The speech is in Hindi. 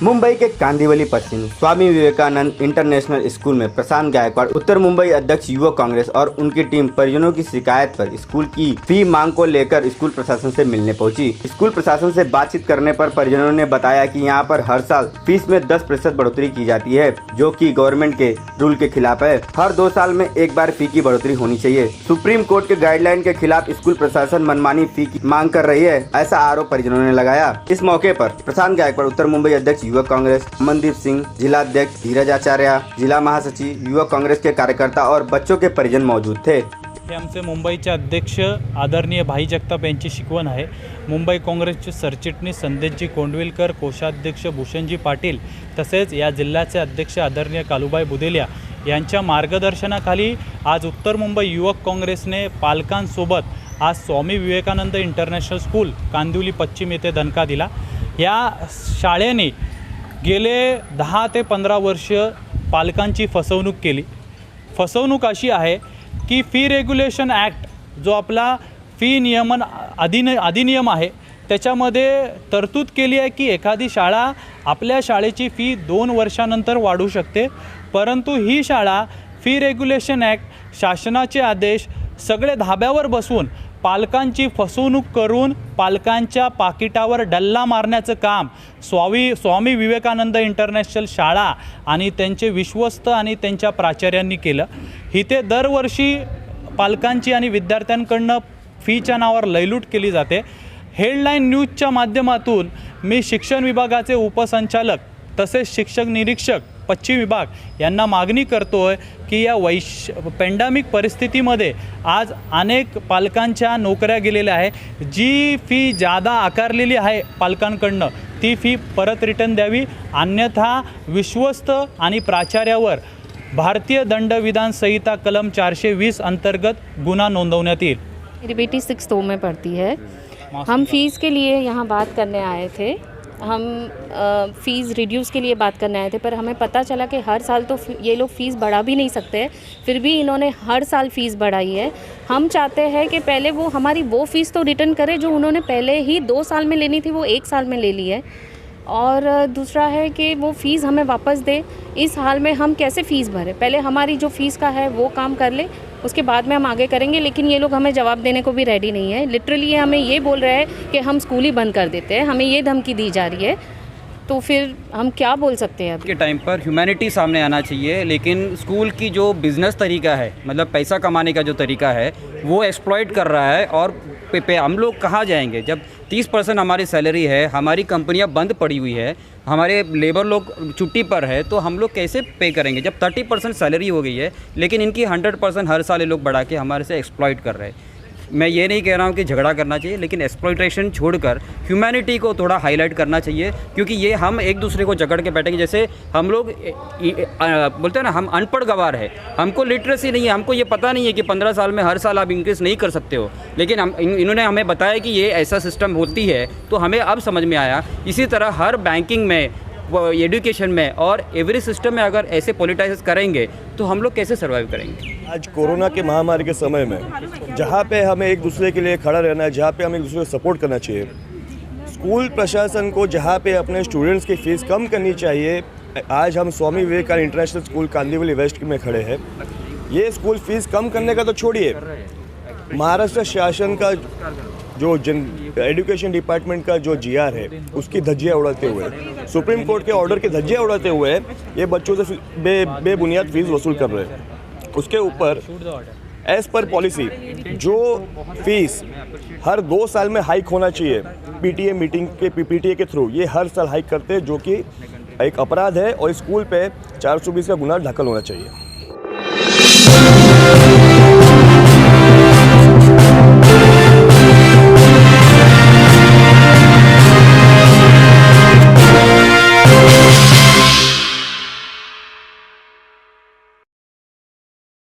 मुंबई के कांदिवली पश्चिम स्वामी विवेकानंद इंटरनेशनल स्कूल में प्रशांत गायकवाड़ उत्तर मुंबई अध्यक्ष युवक कांग्रेस और उनकी टीम परिजनों की शिकायत पर स्कूल की फी मांग को लेकर स्कूल प्रशासन से मिलने पहुंची। स्कूल प्रशासन से बातचीत करने पर परिजनों ने बताया कि यहां पर हर साल फीस में 10% बढ़ोतरी की जाती है, जो कि गवर्नमेंट के रूल के खिलाफ है। हर 2 साल में एक बार फी की बढ़ोतरी होनी चाहिए। सुप्रीम कोर्ट के गाइडलाइन के खिलाफ स्कूल प्रशासन मनमानी फी की मांग कर रही है, ऐसा आरोप परिजनों ने लगाया। इस मौके पर प्रशांत गायकवाड़ उत्तर मुंबई अध्यक्ष युवक कांग्रेस, अमनदीप सिंह जिला अध्यक्ष, धीरज आचार्य जिला महासचिव, युवक कांग्रेस के कार्यकर्ता और बच्चों के परिजन मौजूद थे। हे आमचे मुंबईचे अध्यक्ष आदरणीय भाई जगताप यांची शिकवण आहे। मुंबई काँग्रेसचे सरचिटणीस संदेशजी कोंडविलकर, कोषाध्यक्ष भूषणजी पाटील तसेच या जिल्ह्याचे अध्यक्ष आदरणीय कालूबाई बुदेलिया यांच्या मार्गदर्शनाखाली आज उत्तर मुंबई युवक काँग्रेसने पालकांसोबत आज स्वामी विवेकानंद इंटरनॅशनल स्कूल कांदिवली पश्चिम येथे दणका दिला। या शाळेने गेले 10 ते 15 वर्ष पालकांची फसवणूक केली। फसवणूक अशी आहे की फी रेग्युलेशन ॲक्ट जो आपला फी नियमन अधिनियम आहे त्याच्यामध्ये तरतूद केली आहे की एखादी शाळा आपल्या शाळेची फी 2 वर्षानंतर वाढू शकते, परंतु ही शाळा फी रेग्युलेशन ॲक्ट शासनाचे आदेश सगळे धाब्यावर बसवून पालकांची फसवणूक करून पालकांच्या पाकिटावर डल्ला मारण्याचं काम स्वामी विवेकानंद इंटरनॅशनल शाळा आणि त्यांचे विश्वस्त आणि त्यांच्या प्राचार्यांनी केलं। इथे दरवर्षी पालकांची आणि विद्यार्थ्यांकडून फीच्या नावावर लयलूट केली जाते। हेडलाईन न्यूजच्या माध्यमातून मी शिक्षण विभागाचे उपसंचालक तसेच शिक्षक निरीक्षक पश्चिम विभाग यांना मागणी करतोय की या पॅन्डेमिक परिस्थितीमध्ये आज अनेक पालकांच्या नोकऱ्या गेलेल्या आहे। जी फी जादा आकारलेली आहे पालकांकडून ती फी परत रिटर्न द्यावी, अन्यथा विश्वस्त आणि प्राचार्यावर भारतीय दंडविधान संहिता कलम 420 अंतर्गत गुन्हा नोंदवण्यात येईल। मेरी बेटी 6th में पढ़ती है। हम फीस के लिए यहाँ बात करने आए थे। हम फ़ीस रिड्यूस के लिए बात करने आए थे, पर हमें पता चला कि हर साल तो ये लोग फ़ीस बढ़ा भी नहीं सकते, फिर भी इन्होंने हर साल फ़ीस बढ़ाई है। हम चाहते हैं कि पहले वो हमारी वो फ़ीस तो रिटर्न करे जो उन्होंने पहले ही 2 साल में लेनी थी, वो 1 साल में ले ली है। और दूसरा है कि वो फ़ीस हमें वापस दे। इस हाल में हम कैसे फ़ीस भरें? पहले हमारी जो फ़ीस का है वो काम कर ले, उसके बाद में हम आगे करेंगे। लेकिन ये लोग हमें जवाब देने को भी रेडी नहीं है। लिटरली हमें ये बोल रहे हैं कि हम स्कूल ही बंद कर देते हैं, हमें ये धमकी दी जा रही है, तो फिर हम क्या बोल सकते हैं? अब के टाइम पर ह्यूमैनिटी सामने आना चाहिए, लेकिन स्कूल की जो बिज़नेस तरीका है, मतलब पैसा कमाने का जो तरीका है वो एक्सप्लॉइट कर रहा है। और पे हम लोग कहाँ जाएंगे जब 30% हमारी सैलरी है, हमारी कंपनियां बंद पड़ी हुई है, हमारे लेबर लोग छुट्टी पर है, तो हम लोग कैसे पे करेंगे? जब 30% सैलरी हो गई है लेकिन इनकी 100% हर साल ये लोग बढ़ा के हमारे से एक्सप्लॉइट कर रहे हैं। मैं ये नहीं कह रहा हूँ कि झगड़ा करना चाहिए, लेकिन एक्सप्लॉइटेशन छोड़कर ह्यूमैनिटी को थोड़ा हाईलाइट करना चाहिए, क्योंकि ये हम एक दूसरे को जकड़ के बैठेंगे। जैसे हम लोग बोलते हैं ना, हम अनपढ़ गवार है, हमको लिटरेसी नहीं है, हमको ये पता नहीं है कि 15 साल में हर साल आप इंक्रीज़ नहीं कर सकते हो, लेकिन इन्होंने हमें बताया कि ये ऐसा सिस्टम होती है, तो हमें अब समझ में आया। इसी तरह हर बैंकिंग में, एजुकेशन में और एवरी सिस्टम में अगर ऐसे पॉलिटाइज करेंगे तो हम लोग कैसे सर्वाइव करेंगे? आज कोरोना के महामारी के समय में जहाँ पे हमें एक दूसरे के लिए खड़ा रहना है, जहाँ पे हमें एक दूसरे को सपोर्ट करना चाहिए, स्कूल प्रशासन को जहाँ पे अपने स्टूडेंट्स की फ़ीस कम करनी चाहिए। आज हम Swami Vivekananda international school Kandivali West में खड़े हैं। ये स्कूल फ़ीस कम करने का तो छोड़िए, महाराष्ट्र शासन का जो एजुकेशन डिपार्टमेंट का जो GR है उसकी धज्जियाँ उड़ाते हुए, सुप्रीम कोर्ट के ऑर्डर की धज्जियाँ उड़ाते हुए ये बच्चों से बेबुनियाद फीस वसूल कर रहे हैं। उसके ऊपर एज पर पॉलिसी जो फीस हर 2 साल में हाइक होना चाहिए, PTA के थ्रू ये हर साल हाइक करते हैं, जो कि एक अपराध है और स्कूल पे 420 का गुना दाखिल होना चाहिए।